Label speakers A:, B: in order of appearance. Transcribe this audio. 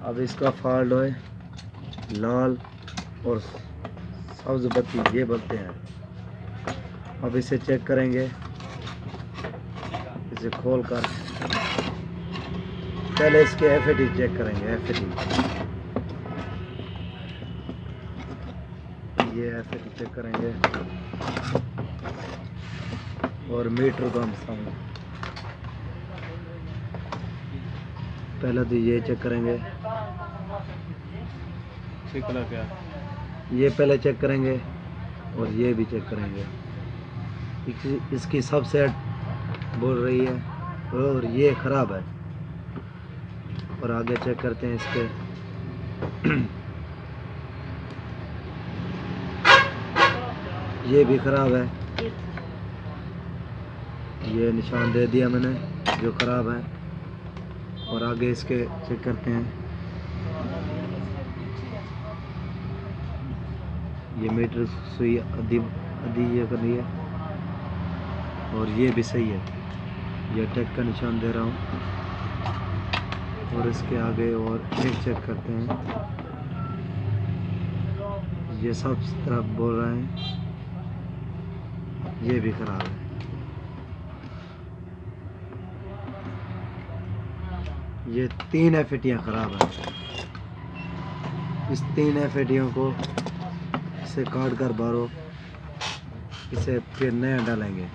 A: अब इसका फॉल्ट है लाल और सब्ज बत्ती, ये बोलते हैं। अब इसे चेक करेंगे, इसे खोल कर पहले इसके एफएटी चेक करेंगे। एफएटी, ये एफएटी चेक करेंगे और मीटर को हम सामने पहले तो ये चेक करेंगे।
B: क्या
A: ये पहले चेक करेंगे और ये भी चेक करेंगे। इसकी सब सेट बोल रही है और ये ख़राब है। और आगे चेक करते हैं इसके। ये भी ख़राब है, ये निशान दे दिया मैंने जो ख़राब है। और आगे इसके चेक करते हैं। ये मीटर सुई आधी ये कर रही है और ये भी सही है। ये टेक का निशान दे रहा हूँ। और इसके आगे और एक चेक करते हैं। ये सब तरफ बोल रहे हैं ये भी ख़राब है। ये 3 एफएटियाँ ख़राब हैं। इस 3 एफएटियों को इसे काट कर बारो, इसे फिर नया डालेंगे।